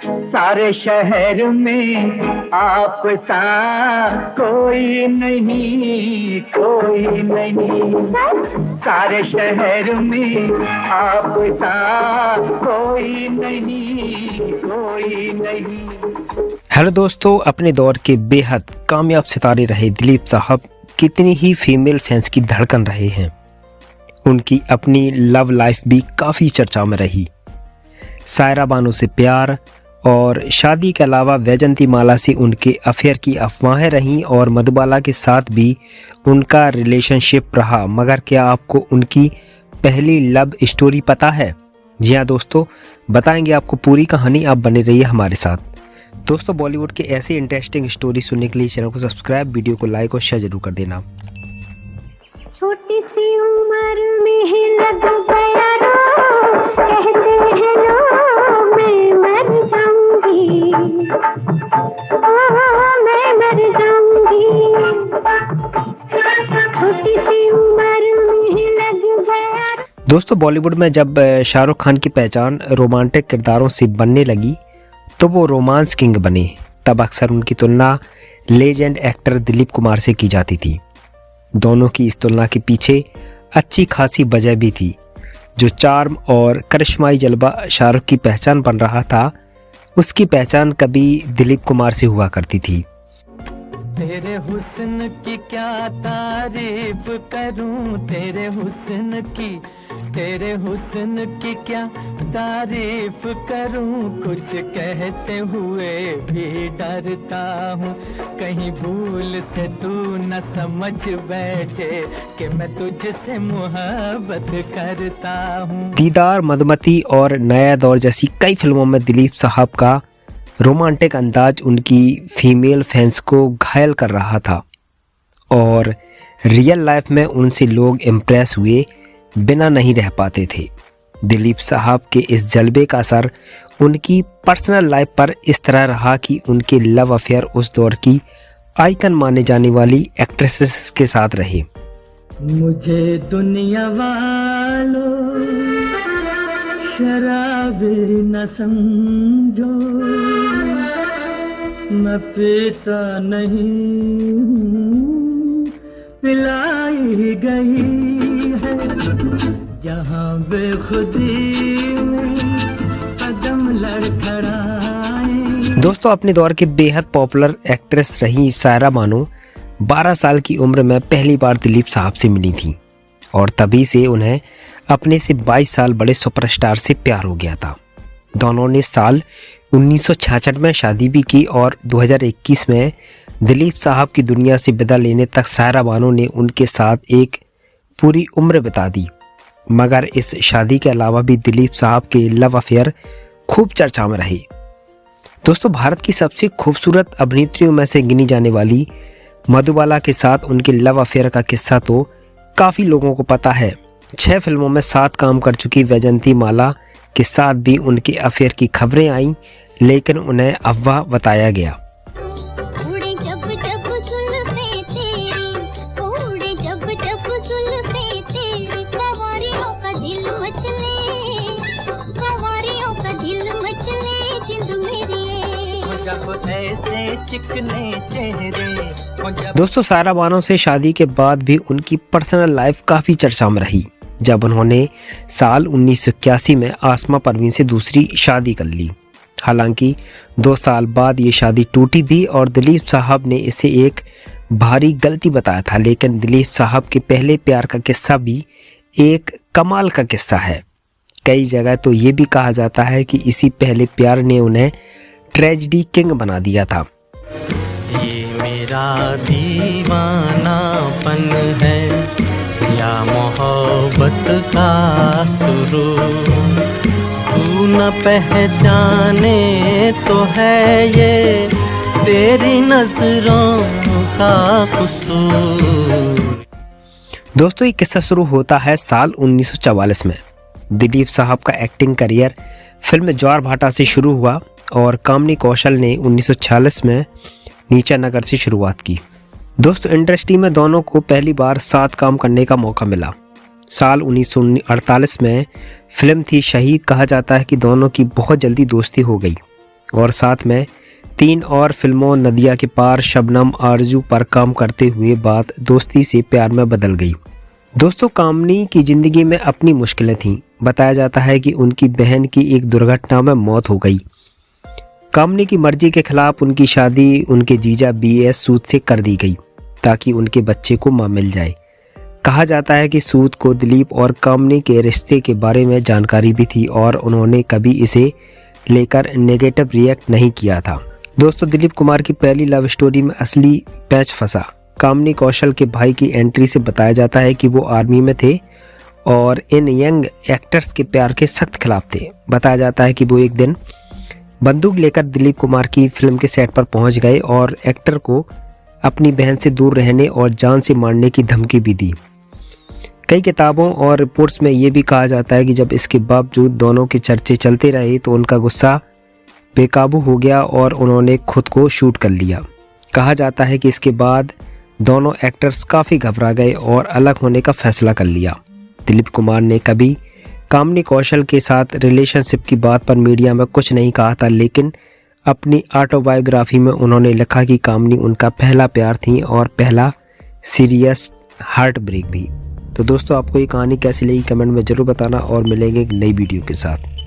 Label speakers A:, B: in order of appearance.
A: सारे शहर में आप सा कोई नहीं, कोई नहीं। सारे शहर में आप सा कोई नहीं, कोई नहीं।
B: हेलो दोस्तों, अपने दौर के बेहद कामयाब सितारे रहे दिलीप साहब कितनी ही फीमेल फैंस की धड़कन रहे हैं। उनकी अपनी लव लाइफ भी काफ़ी चर्चा में रही। सायरा बानो से प्यार और शादी के अलावा वैजंती माला से उनके अफेयर की अफवाहें रहीं और मधुबाला के साथ भी उनका रिलेशनशिप रहा। मगर क्या आपको उनकी पहली लव स्टोरी पता है? जी हाँ दोस्तों, बताएंगे आपको पूरी कहानी। आप बने रहिए हमारे साथ। दोस्तों, बॉलीवुड के ऐसी इंटरेस्टिंग स्टोरी सुनने के लिए चैनल को सब्सक्राइब, वीडियो को लाइक और शेयर जरूर कर देना।
C: छोटी सी उम्र में ही लग गया रो, कहते हैं लोग मैं मर जाऊंगी, मैं मर जाऊंगी। छोटी सी उम्र में ही लग गया।
B: दोस्तों, बॉलीवुड में जब शाहरुख खान की पहचान रोमांटिक किरदारों से बनने लगी तो वो रोमांस किंग बने। तब अक्सर उनकी तुलना लेजेंड एक्टर दिलीप कुमार से की जाती थी। दोनों की इस तुलना के पीछे अच्छी खासी वजह भी थी। जो चार्म और करिश्माई जलवा शाहरुख की पहचान बन रहा था, उसकी पहचान कभी दिलीप कुमार से हुआ करती थी।
A: तेरे हुस्न की क्या तारीफ करूं, तेरे हुस्न की क्या तारीफ करूं। कुछ कहते हुए भी डरता हूँ, कहीं भूल से तू न समझ बैठे कि मैं तुझसे मोहब्बत करता हूँ।
B: दीदार, मधुमती और नया दौर जैसी कई फिल्मों में दिलीप साहब का रोमांटिक अंदाज उनकी फीमेल फैंस को घायल कर रहा था और रियल लाइफ में उनसे लोग इम्प्रेस हुए बिना नहीं रह पाते थे। दिलीप साहब के इस जलवे का असर उनकी पर्सनल लाइफ पर इस तरह रहा कि उनके लव अफेयर उस दौर की आइकन माने जाने वाली एक्ट्रेसेस के साथ रहे।
A: मुझे दुनिया वालों शराबी न समझो, मैं पीता नहीं, पिलाई गई है जहाँ बेखुदी में कदम लड़खड़ाए।
B: दोस्तों, अपने दौर के बेहद पॉपुलर एक्ट्रेस रही सायरा बानो 12 साल की उम्र में पहली बार दिलीप साहब से मिली थी और तभी से उन्हें अपने से 22 साल बड़े सुपरस्टार से प्यार हो गया था। दोनों ने साल 1966 में शादी भी की और 2021 में दिलीप साहब की दुनिया से विदा लेने तक सायरा बानो ने उनके साथ एक पूरी उम्र बिता दी। मगर इस शादी के अलावा भी दिलीप साहब के लव अफेयर खूब चर्चा में रहे। दोस्तों, भारत की सबसे खूबसूरत अभिनेत्रियों में से गिनी जाने वाली मधुबाला के साथ उनके लव अफेयर का किस्सा तो काफ़ी लोगों को पता है। 6 फिल्मों में साथ काम कर चुकी वैजंती माला के साथ भी उनके अफेयर की खबरें आईं, लेकिन उन्हें अफवाह बताया गया।
C: उड़े जब जब जुल्फे तेरी, उड़े जब जब जुल्फे तेरी, कवारियों का दिल मचले, कवारियों का दिल मचले जिंद मेरी,
A: जब ऐसे चिकने चेहरे।
B: दोस्तों, सायरा बानो से शादी के बाद भी उनकी पर्सनल लाइफ काफ़ी चर्चा में रही जब उन्होंने साल 1981 में आसमा परवीन से दूसरी शादी कर ली। हालांकि 2 साल बाद ये शादी टूटी भी और दिलीप साहब ने इसे एक भारी गलती बताया था। लेकिन दिलीप साहब के पहले प्यार का किस्सा भी एक कमाल का किस्सा है। कई जगह तो ये भी कहा जाता है कि इसी पहले प्यार ने उन्हें ट्रेजेडी किंग बना दिया था।
D: ये मेरा दीवानापन है या मोहब्बत का सुरूर, तू न पहचाने तो है ये तेरी नजरों का कसूर।
B: दोस्तों, ये किस्सा शुरू होता है साल 1944 में। दिलीप साहब का एक्टिंग करियर फिल्म ज्वार भाटा से शुरू हुआ और कामिनी कौशल ने 1946 में नीचा नगर से शुरुआत की। दोस्तों, इंडस्ट्री में दोनों को पहली बार साथ काम करने का मौका मिला। साल 1948 में फिल्म थी शहीद। कहा जाता है कि दोनों की बहुत जल्दी दोस्ती हो गई और साथ में 3 और फिल्मों नदिया के पार, शबनम, आरजू पर काम करते हुए बात दोस्ती से प्यार में बदल गई। दोस्तों, कामनी की ज़िंदगी में अपनी मुश्किलें थीं। बताया जाता है कि उनकी बहन की एक दुर्घटना में मौत हो गई। कामनी की मर्जी के खिलाफ उनकी शादी उनके जीजा BS सूद से कर दी गई ताकि उनके बच्चे को मां मिल जाए। कहा जाता है कि सूद को दिलीप और कामनी के रिश्ते के बारे में जानकारी भी थी और उन्होंने कभी इसे लेकर नेगेटिव रिएक्ट नहीं किया था। दोस्तों, दिलीप कुमार की पहली लव स्टोरी में असली पैच फंसा। कामनी कौशल के भाई की एंट्री से बताया जाता है कि वो आर्मी में थे और इन यंग एक्टर्स के प्यार के सख्त खिलाफ थे। बताया जाता है कि वो एक दिन बंदूक लेकर दिलीप कुमार की फिल्म के सेट पर पहुंच गए और एक्टर को अपनी बहन से दूर रहने और जान से मारने की धमकी भी दी। कई किताबों और रिपोर्ट्स में ये भी कहा जाता है कि जब इसके बावजूद दोनों के चर्चे चलते रहे तो उनका गुस्सा बेकाबू हो गया और उन्होंने खुद को शूट कर लिया। कहा जाता है कि इसके बाद दोनों एक्टर्स काफ़ी घबरा गए और अलग होने का फैसला कर लिया। दिलीप कुमार ने कभी कामनी कौशल के साथ रिलेशनशिप की बात पर मीडिया में कुछ नहीं कहा था, लेकिन अपनी ऑटोबायोग्राफी में उन्होंने लिखा कि कामनी उनका पहला प्यार थी और पहला सीरियस हार्ट ब्रेक भी। तो दोस्तों, आपको ये कहानी कैसी लगी कमेंट में ज़रूर बताना और मिलेंगे एक नई वीडियो के साथ।